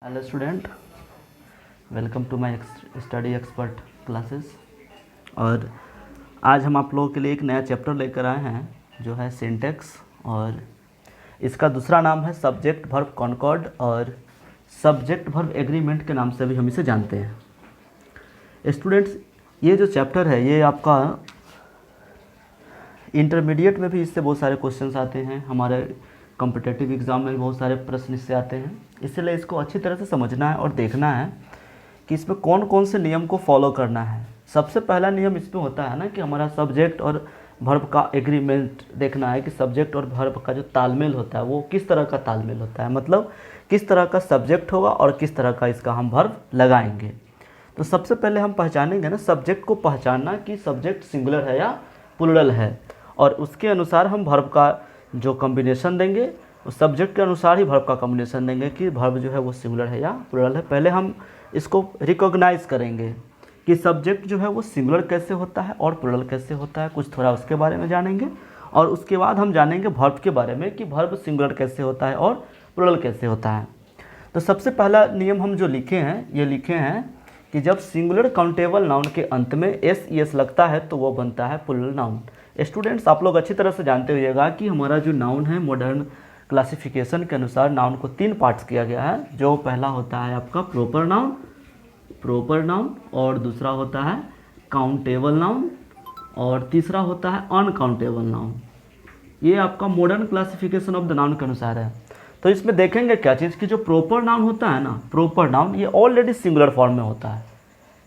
Hello student, welcome to my study expert classes. और आज हम आप लोगों के लिए एक नया चैप्टर लेकर आए हैं जो है सिंटैक्स, और इसका दूसरा नाम है सब्जेक्ट वर्ब कॉन्कॉर्ड और सब्जेक्ट वर्ब एग्रीमेंट के नाम से भी हम इसे जानते हैं। स्टूडेंट्स, ये जो चैप्टर है ये आपका इंटरमीडिएट में भी इससे बहुत सारे क्वेश्चंस आते हैं, हमारे कॉम्पिटिटिव एग्ज़ाम में भी बहुत सारे प्रश्न इससे आते हैं। इसलिए इसको अच्छी तरह से समझना है और देखना है कि इसमें कौन कौन से नियम को फॉलो करना है। सबसे पहला नियम इसमें होता है ना कि हमारा सब्जेक्ट और वर्ब का एग्रीमेंट देखना है कि सब्जेक्ट और वर्ब का जो तालमेल होता है वो किस तरह का तालमेल होता है, मतलब किस तरह का सब्जेक्ट होगा और किस तरह का इसका हम वर्ब लगाएंगे। तो सबसे पहले हम पहचानेंगे ना, सब्जेक्ट को पहचानना कि सब्जेक्ट सिंगुलर है या प्लूरल है, और उसके अनुसार हम वर्ब का जो कॉम्बिनेशन देंगे उस सब्जेक्ट के अनुसार ही वर्ब का कॉम्बिनेशन देंगे कि वर्ब जो है वो सिंगुलर है या प्लूरल है। पहले हम इसको रिकॉग्नाइज करेंगे कि सब्जेक्ट जो है वो सिंगुलर कैसे होता है और प्लूरल कैसे होता है, कुछ थोड़ा उसके बारे में जानेंगे। और उसके बाद हम जानेंगे वर्ब के बारे में कि वर्ब सिंगुलर कैसे होता है और प्लूरल कैसे होता है। तो सबसे पहला नियम हम जो लिखे हैं, ये लिखे हैं कि जब सिंगुलर काउंटेबल नाउन के अंत में एस लगता है तो वो बनता है प्लूरल नाउन। स्टूडेंट्स, आप लोग अच्छी तरह से जानते होइएगा कि हमारा जो नाउन है मॉडर्न क्लासिफिकेशन के अनुसार नाउन को 3 पार्ट्स किया गया है। जो पहला होता है आपका प्रॉपर नाउन, और दूसरा होता है काउंटेबल नाउन, और तीसरा होता है अनकाउंटेबल नाउन। ये आपका modern classification of the noun के अनुसार है। तो इसमें देखेंगे क्या चीज़ कि जो प्रॉपर नाउन होता है ना, प्रॉपर नाउन ये ऑलरेडी सिंगुलर फॉर्म में होता है।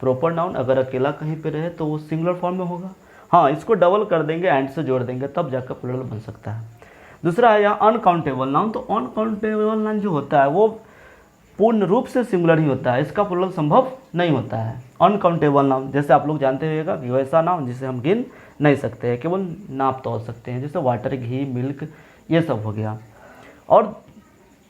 प्रॉपर नाउन अगर अकेला कहीं पे रहे तो वो सिंगुलर फॉर्म में होगा। हाँ, इसको डबल कर देंगे, एंड से जोड़ देंगे, तब जाकर प्लूरल बन सकता है। दूसरा है यहाँ अनकाउंटेबल नाउन। तो अनकाउंटेबल नाउन जो होता है वो पूर्ण रूप से सिंगुलर ही होता है, इसका प्लूरल संभव नहीं होता है। अनकाउंटेबल नाउन जैसे आप लोग जानते होइएगा कि वैसा नाउन जिसे हम गिन नहीं सकते हैं, केवल नाप तोल सकते हैं, जैसे वाटर, घी, मिल्क, ये सब हो गया। और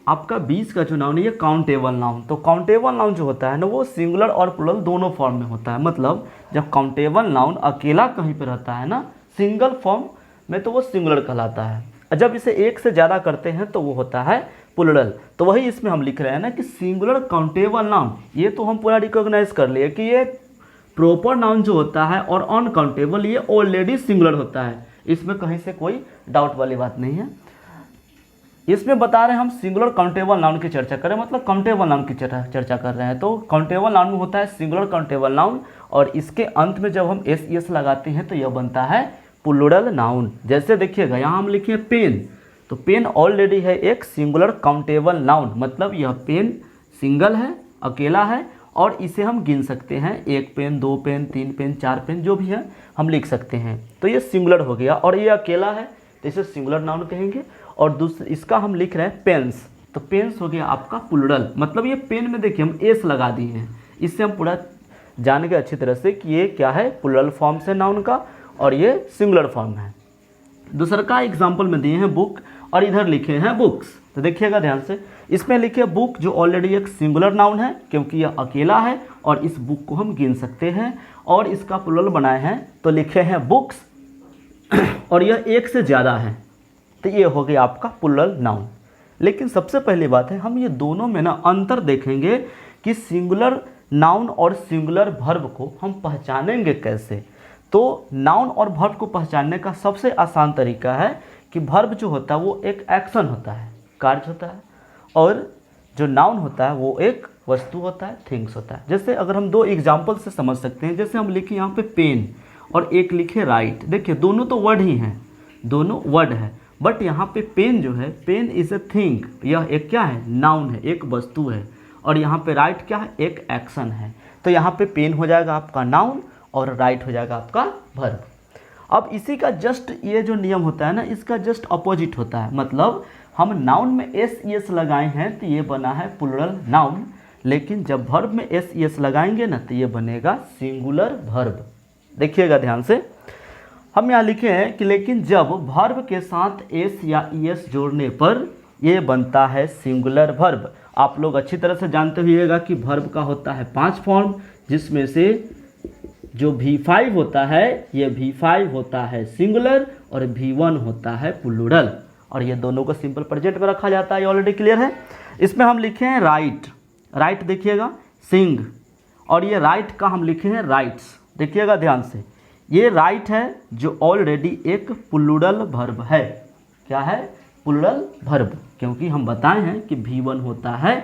आपका 20 का जो नाउन है ये काउंटेबल नाउन। तो काउंटेबल नाउन जो होता है ना वो सिंगुलर और प्लूरल दोनों फॉर्म में होता है। मतलब जब काउंटेबल नाउन अकेला कहीं पे रहता है ना सिंगल फॉर्म में तो वो सिंगुलर कहलाता है। जब इसे एक से ज़्यादा करते हैं तो वो होता है प्लूरल। तो वही इसमें हम लिख रहे हैं ना कि सिंगुलर काउंटेबल नाउन, ये तो हम पूरा रिकॉग्नाइज कर लिए कि ये प्रॉपर नाउन जो होता है और अनकाउंटेबल ये ऑलरेडी सिंगुलर होता है, इसमें कहीं से कोई डाउट वाली बात नहीं है। इसमें बता रहे हैं हम सिंगुलर काउंटेबल नाउन की चर्चा करें, मतलब काउंटेबल नाउन की चर्चा कर रहे हैं। तो काउंटेबल नाउन में होता है सिंगुलर काउंटेबल नाउन, और इसके अंत में जब हम एस लगाते हैं तो यह बनता है प्लूरल नाउन। जैसे देखिएगा यहाँ हम लिखे पेन, तो पेन ऑलरेडी है एक सिंगुलर काउंटेबल नाउन, मतलब यह पेन सिंगल है, अकेला है, और इसे हम गिन सकते हैं, 1 पेन, 2 पेन, 3 पेन, 4 पेन, जो भी है हम लिख सकते हैं। तो ये सिंगुलर हो गया, और ये अकेला है तो इसे सिंगुलर नाउन कहेंगे। और दूसरा इसका हम लिख रहे हैं पेन्स, तो पेन्स हो गया आपका प्लूरल। मतलब ये पेन में देखिए हम एस लगा दिए हैं, इससे हम पूरा जान गए अच्छी तरह से कि ये क्या है, प्लूरल फॉर्म से नाउन का, और ये सिंगुलर फॉर्म है। दूसरा का एग्जाम्पल में दिए हैं बुक, और इधर लिखे हैं बुक्स। तो देखिएगा ध्यान से, इसमें लिखे बुक जो ऑलरेडी एक सिंगुलर नाउन है क्योंकि यह अकेला है, और इस बुक को हम गिन सकते हैं, और इसका प्लूरल बनाए हैं तो लिखे हैं बुक्स, और यह एक से ज़्यादा है, तो ये हो गया आपका प्लूरल नाउन। लेकिन सबसे पहली बात है हम ये दोनों में ना अंतर देखेंगे कि सिंगुलर नाउन और सिंगुलर वर्ब को हम पहचानेंगे कैसे। तो नाउन और वर्ब को पहचानने का सबसे आसान तरीका है कि वर्ब जो होता है वो एक एक्शन होता है, कार्य होता है, और जो नाउन होता है वो एक वस्तु होता है, थिंग्स होता है। जैसे अगर हम 2 एग्जाम्पल से समझ सकते हैं, जैसे हम लिखे यहाँ पे पेन और एक लिखे राइट। देखिए दोनों तो वर्ड ही हैं, दोनों वर्ड है, बट यहाँ पे पेन जो है, पेन इज ए थिंग, यह एक क्या है, नाउन है, एक वस्तु है, और यहाँ पे राइट क्या है, एक एक्शन है। तो यहाँ पे पेन हो जाएगा आपका नाउन और राइट हो जाएगा आपका वर्ब। अब इसी का जस्ट ये जो नियम होता है ना, इसका जस्ट अपोजिट होता है। मतलब हम नाउन में एस लगाए हैं तो ये बना है प्लूरल नाउन, लेकिन जब वर्ब में एस लगाएंगे ना तो ये बनेगा सिंगुलर वर्ब। देखिएगा ध्यान से, हम यहाँ लिखे हैं कि लेकिन जब वर्ब के साथ एस या ईएस जोड़ने पर यह बनता है सिंगुलर वर्ब। आप लोग अच्छी तरह से जानते होइएगा कि वर्ब का होता है 5 फॉर्म, जिसमें से जो V5 होता है ये V5 होता है सिंगुलर और V1 होता है प्लूरल, और ये दोनों को सिंपल प्रेजेंट में रखा जाता है, ये ऑलरेडी क्लियर है। इसमें हम लिखे हैं राइट, राइट देखिएगा, सिंग, और ये राइट का हम लिखे हैं राइट्स। देखिएगा ध्यान से, ये राइट है जो ऑलरेडी एक प्लूरल वर्ब है। क्या है? प्लूरल वर्ब, क्योंकि हम बताए हैं कि V1 होता है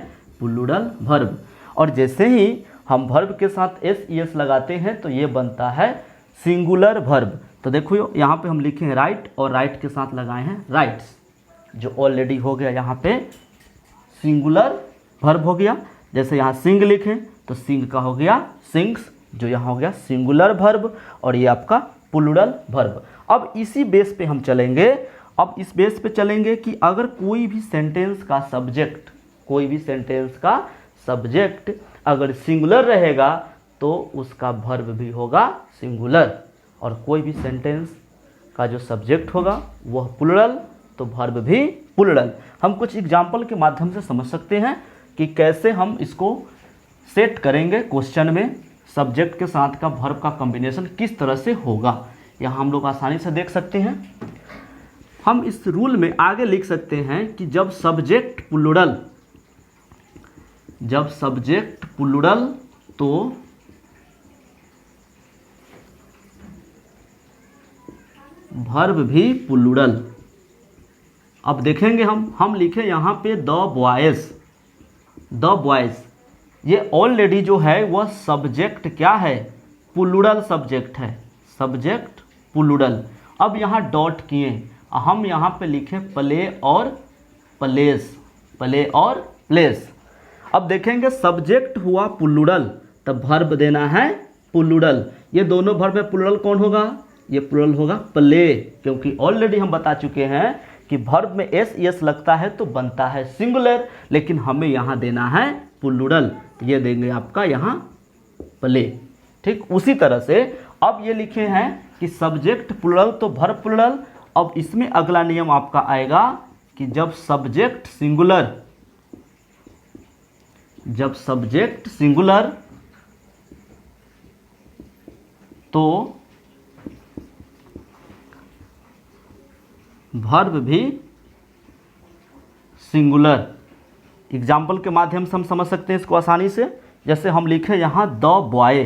प्लूरल वर्ब, और जैसे ही हम वर्ब के साथ एस ई एस लगाते हैं तो ये बनता है सिंगुलर वर्ब। तो देखो यहाँ पे हम लिखे हैं राइट और राइट के साथ लगाए हैं राइट्स, जो ऑलरेडी हो गया यहाँ पे सिंगुलर वर्ब हो गया। जैसे यहाँ सिंग लिखें तो सिंग का हो गया सिंग्स, जो यहाँ हो गया सिंगुलर वर्ब, और ये आपका प्लूरल वर्ब। अब इसी बेस पे हम चलेंगे। अब इस बेस पे चलेंगे कि अगर कोई भी सेंटेंस का सब्जेक्ट, कोई भी सेंटेंस का सब्जेक्ट अगर सिंगुलर रहेगा तो उसका वर्ब भी होगा सिंगुलर, और कोई भी सेंटेंस का जो सब्जेक्ट होगा वह प्लूरल तो वर्ब भी प्लूरल। हम कुछ एग्जाम्पल के माध्यम से समझ सकते हैं कि कैसे हम इसको सेट करेंगे क्वेश्चन में, सब्जेक्ट के साथ का वर्ब का कॉम्बिनेशन किस तरह से होगा, यहाँ हम लोग आसानी से देख सकते हैं। हम इस रूल में आगे लिख सकते हैं कि जब सब्जेक्ट प्लूरल तो वर्ब भी प्लूरल। अब देखेंगे हम लिखे यहाँ पे द बॉयज, ये ऑलरेडी जो है वह सब्जेक्ट क्या है? प्लूरल सब्जेक्ट है, सब्जेक्ट प्लूरल। अब यहाँ डॉट किए, हम यहाँ पे लिखे प्ले और प्लेस, प्ले और प्लेस। अब देखेंगे सब्जेक्ट हुआ प्लूरल तब वर्ब देना है प्लूरल। ये दोनों वर्ब में प्लूरल कौन होगा? ये प्लूरल होगा प्ले, क्योंकि ऑलरेडी हम बता चुके हैं कि वर्ब में एस एस लगता है तो बनता है सिंगुलर, लेकिन हमें यहाँ देना है प्लूरल, तो ये देंगे आपका यहाँ प्ले। ठीक उसी तरह से अब ये लिखे हैं कि सब्जेक्ट प्लूरल तो वर्ब प्लूरल। अब इसमें अगला नियम आपका आएगा कि जब सब्जेक्ट सिंगुलर तो वर्ब भी सिंगुलर। एग्जाम्पल के माध्यम से हम समझ सकते हैं इसको आसानी से। जैसे हम लिखे यहाँ द बॉय,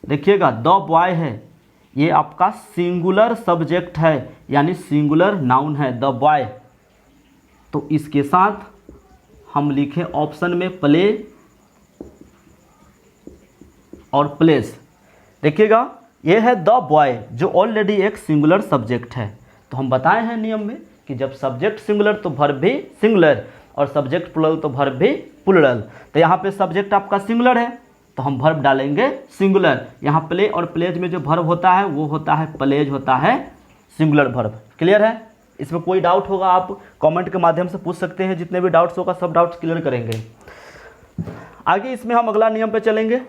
देखिएगा द बॉय है, ये आपका सिंगुलर सब्जेक्ट है, यानी सिंगुलर नाउन है द बॉय। तो इसके साथ हम लिखे ऑप्शन में प्ले और प्लेस। देखिएगा ये है द बॉय जो ऑलरेडी एक सिंगुलर सब्जेक्ट है। तो हम बताए हैं नियम में कि जब सब्जेक्ट सिंगुलर तो वर्ब भी सिंगुलर, और सब्जेक्ट प्लूरल तो वर्ब भी प्लूरल। तो यहाँ पे सब्जेक्ट आपका सिंगुलर है तो हम वर्ब डालेंगे सिंगुलर। यहाँ प्ले और प्लेज में जो वर्ब होता है वो होता है प्लेज, होता है सिंगुलर वर्ब। क्लियर है? इसमें कोई डाउट होगा आप कमेंट के माध्यम से पूछ सकते हैं, जितने भी डाउट्स होगा सब डाउट्स क्लियर करेंगे। आगे इसमें हम अगला नियम पे चलेंगे।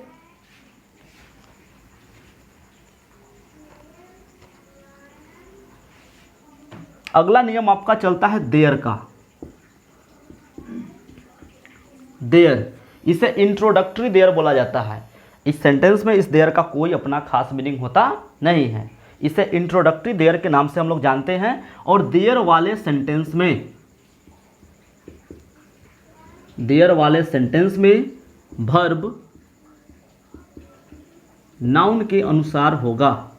अगला नियम आपका चलता है देयर का। देयर, इसे इंट्रोडक्टरी देयर बोला जाता है। इस सेंटेंस में इस देयर का कोई अपना खास मीनिंग होता नहीं है, इसे इंट्रोडक्टरी देयर के नाम से हम लोग जानते हैं। और देयर वाले सेंटेंस में वर्ब नाउन के अनुसार होगा,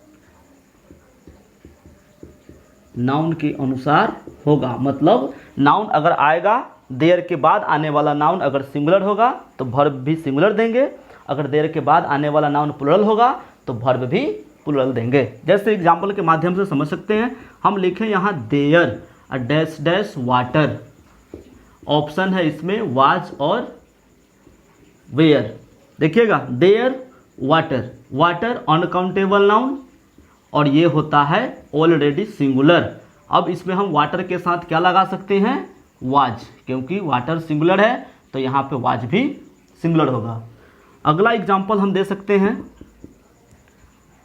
नाउन के अनुसार होगा। मतलब नाउन अगर आएगा, देयर के बाद आने वाला नाउन अगर सिंगुलर होगा तो वर्ब भी सिंगुलर देंगे, अगर देयर के बाद आने वाला नाउन प्लूरल होगा तो वर्ब भी प्लूरल देंगे। जैसे एग्जाम्पल के माध्यम से समझ सकते हैं। हम लिखें यहाँ there a dash dash water, option है इसमें वाज और वेयर। देखिएगा there water, water uncountable noun और ये होता है ऑलरेडी सिंगुलर। अब इसमें हम वाटर के साथ क्या लगा सकते हैं? वाज, क्योंकि वाटर सिंगुलर है तो यहाँ पे वाज भी सिंगुलर होगा। अगला एग्जाम्पल हम दे सकते हैं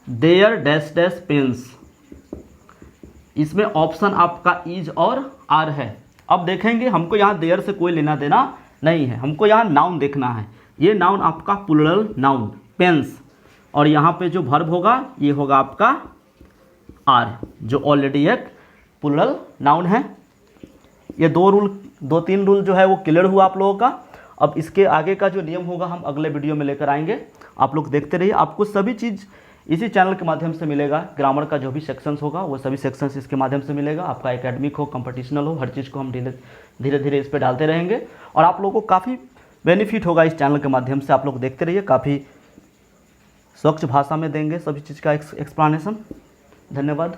देयर डैश डैश पेन्स, इसमें ऑप्शन आपका इज और आर है। अब देखेंगे हमको यहाँ देयर से कोई लेना देना नहीं है, हमको यहाँ नाउन देखना है। ये नाउन आपका प्लूरल नाउन पेन्स, और यहाँ पे जो वर्ब होगा ये होगा आपका आर, जो ऑलरेडी एक प्लूरल नाउन है। ये दो तीन रूल जो है वो क्लियर हुआ आप लोगों का। अब इसके आगे का जो नियम होगा हम अगले वीडियो में लेकर आएंगे, आप लोग देखते रहिए। आपको सभी चीज़ इसी चैनल के माध्यम से मिलेगा। ग्रामर का जो भी सेक्शंस होगा वो सभी सेक्शंस इसके माध्यम से मिलेगा। आपका एकेडमिक हो, कंपटीशनल हो, हर चीज़ को हम धीरे धीरे इस पर डालते रहेंगे और आप लोगों को काफ़ी बेनिफिट होगा इस चैनल के माध्यम से। आप लोग देखते रहिए, काफ़ी स्वच्छ भाषा में देंगे सभी चीज़ का एक्सप्लेनेशन। धन्यवाद।